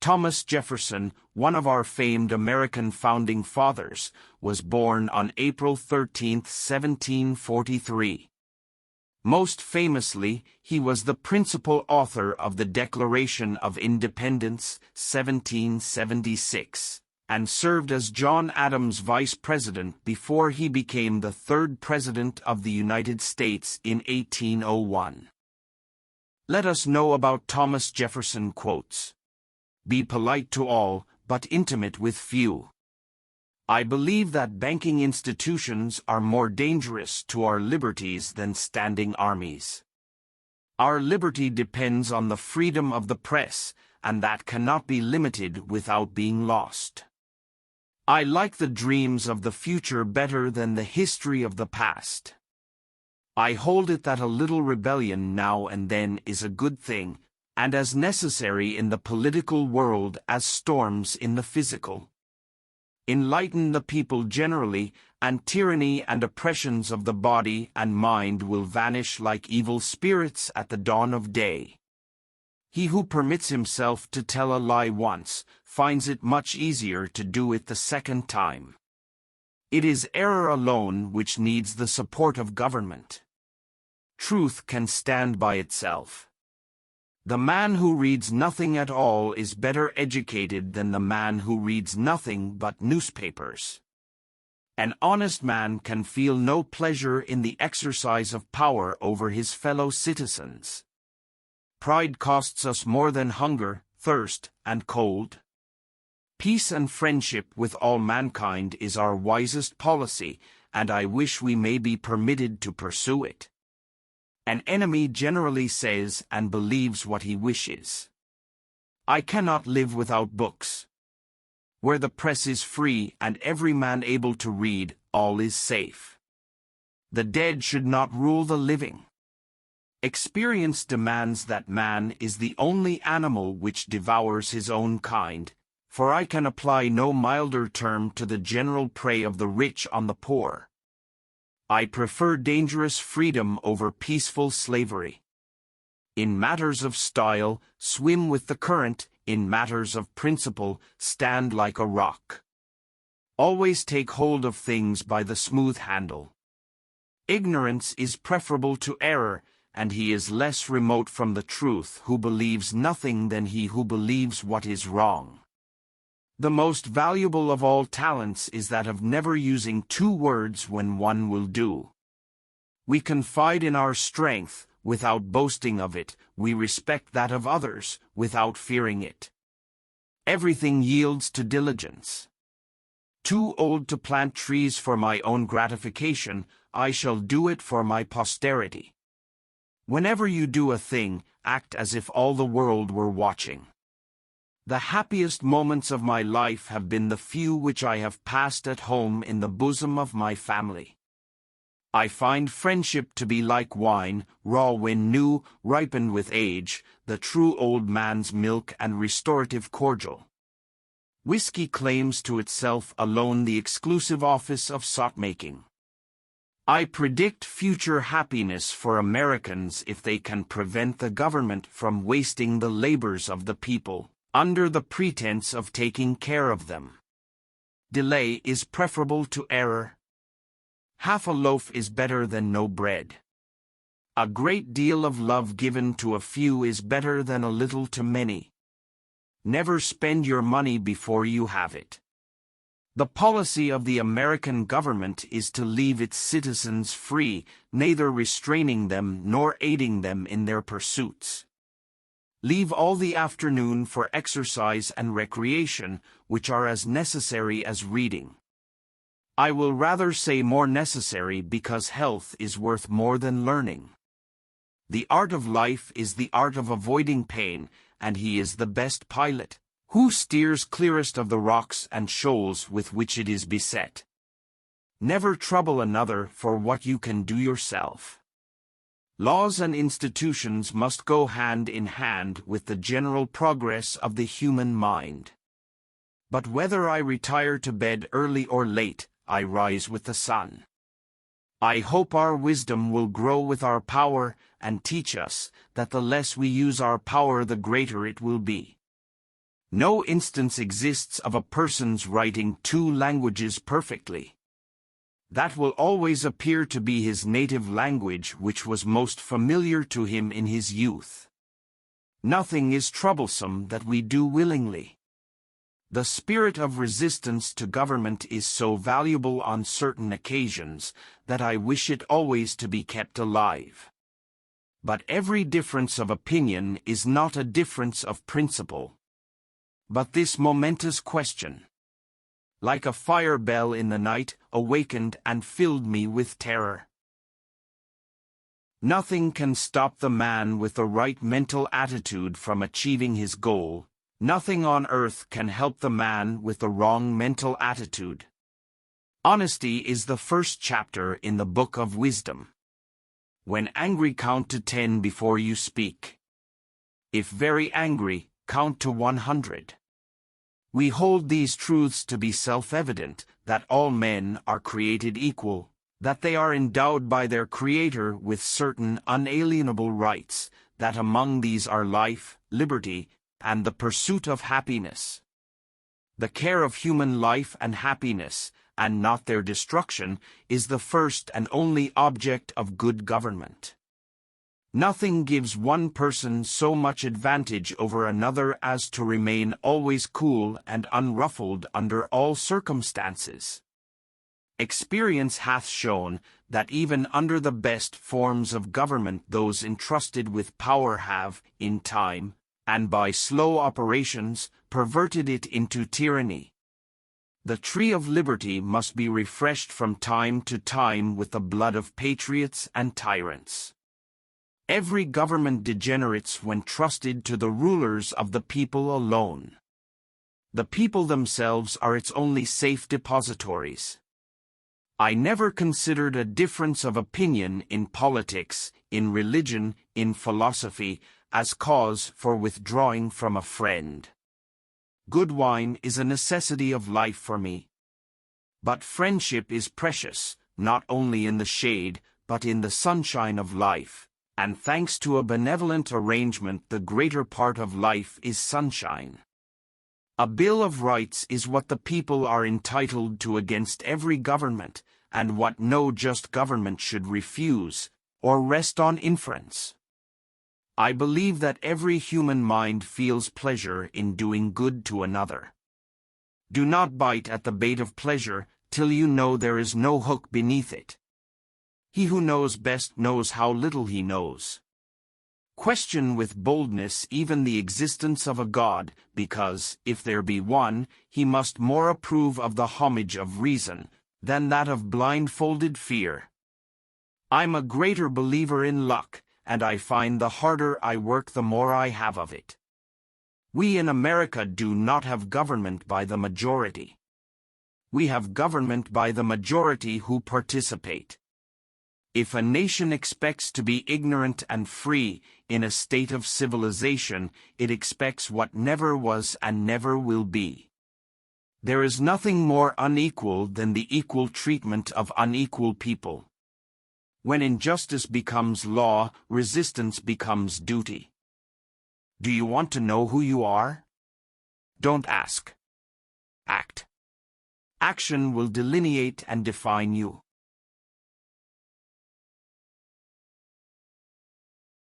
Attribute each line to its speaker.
Speaker 1: Thomas Jefferson, one of our famed American founding fathers, was born on April 13, 1743. Most famously, he was the principal author of the Declaration of Independence, 1776, and served as John Adams' vice president before he became the third president of the United States in 1801. Let us know about Thomas Jefferson quotes. Be polite to all, but intimate with few. I believe that banking institutions are more dangerous to our liberties than standing armies. Our liberty depends on the freedom of the press, and that cannot be limited without being lost. I like the dreams of the future better than the history of the past. I hold it that a little rebellion now and then is a good thing, and as necessary in the political world as storms in the physical. Enlighten the people generally, and tyranny and oppressions of the body and mind will vanish like evil spirits at the dawn of day. He who permits himself to tell a lie once, finds it much easier to do it the second time. It is error alone which needs the support of government. Truth can stand by itself. The man who reads nothing at all is better educated than the man who reads nothing but newspapers. An honest man can feel no pleasure in the exercise of power over his fellow citizens. Pride costs us more than hunger, thirst, and cold. Peace and friendship with all mankind is our wisest policy, and I wish we may be permitted to pursue it. An enemy generally says and believes what he wishes. I cannot live without books. Where the press is free and every man able to read, all is safe. The dead should not rule the living. Experience demands that man is the only animal which devours his own kind, for I can apply no milder term to the general prey of the rich on the poor. I prefer dangerous freedom over peaceful slavery. In matters of style, swim with the current, in matters of principle, stand like a rock. Always take hold of things by the smooth handle. Ignorance is preferable to error, and he is less remote from the truth who believes nothing than he who believes what is wrong. The most valuable of all talents is that of never using two words when one will do. We confide in our strength, without boasting of it, we respect that of others, without fearing it. Everything yields to diligence. Too old to plant trees for my own gratification, I shall do it for my posterity. Whenever you do a thing, act as if all the world were watching. The happiest moments of my life have been the few which I have passed at home in the bosom of my family. I find friendship to be like wine, raw when new, ripened with age, the true old man's milk and restorative cordial. Whiskey claims to itself alone the exclusive office of sot-making. I predict future happiness for Americans if they can prevent the government from wasting the labors of the people, under the pretense of taking care of them. Delay is preferable to error. Half a loaf is better than no bread. A great deal of love given to a few is better than a little to many. Never spend your money before you have it. The policy of the American government is to leave its citizens free, neither restraining them nor aiding them in their pursuits. Leave all the afternoon for exercise and recreation, which are as necessary as reading. I will rather say more necessary because health is worth more than learning. The art of life is the art of avoiding pain, and he is the best pilot, who steers clearest of the rocks and shoals with which it is beset. Never trouble another for what you can do yourself. Laws and institutions must go hand in hand with the general progress of the human mind. But whether I retire to bed early or late, I rise with the sun. I hope our wisdom will grow with our power and teach us that the less we use our power the greater it will be. No instance exists of a person's writing two languages perfectly. That will always appear to be his native language, which was most familiar to him in his youth. Nothing is troublesome that we do willingly. The spirit of resistance to government is so valuable on certain occasions that I wish it always to be kept alive. But every difference of opinion is not a difference of principle. But this momentous question, like a fire bell in the night, awakened and filled me with terror. Nothing can stop the man with the right mental attitude from achieving his goal. Nothing on earth can help the man with the wrong mental attitude. Honesty is the first chapter in the book of wisdom. When angry, count to 10 before you speak. If very angry, count to 100. We hold these truths to be self-evident, that all men are created equal, that they are endowed by their Creator with certain unalienable rights, that among these are life, liberty, and the pursuit of happiness. The care of human life and happiness, and not their destruction, is the first and only object of good government. Nothing gives one person so much advantage over another as to remain always cool and unruffled under all circumstances. Experience hath shown that even under the best forms of government those entrusted with power have, in time, and by slow operations, perverted it into tyranny. The tree of liberty must be refreshed from time to time with the blood of patriots and tyrants. Every government degenerates when trusted to the rulers of the people alone. The people themselves are its only safe depositories. I never considered a difference of opinion in politics, in religion, in philosophy, as cause for withdrawing from a friend. Good wine is a necessity of life for me. But friendship is precious, not only in the shade, but in the sunshine of life, and thanks to a benevolent arrangement the greater part of life is sunshine. A Bill of Rights is what the people are entitled to against every government, and what no just government should refuse, or rest on inference. I believe that every human mind feels pleasure in doing good to another. Do not bite at the bait of pleasure till you know there is no hook beneath it. He who knows best knows how little he knows. Question with boldness even the existence of a God, because, if there be one, he must more approve of the homage of reason than that of blindfolded fear. I'm a greater believer in luck, and I find the harder I work the more I have of it. We in America do not have government by the majority. We have government by the majority who participate. If a nation expects to be ignorant and free in a state of civilization, it expects what never was and never will be. There is nothing more unequal than the equal treatment of unequal people. When injustice becomes law, resistance becomes duty. Do you want to know who you are? Don't ask. Act. Action will delineate and define you.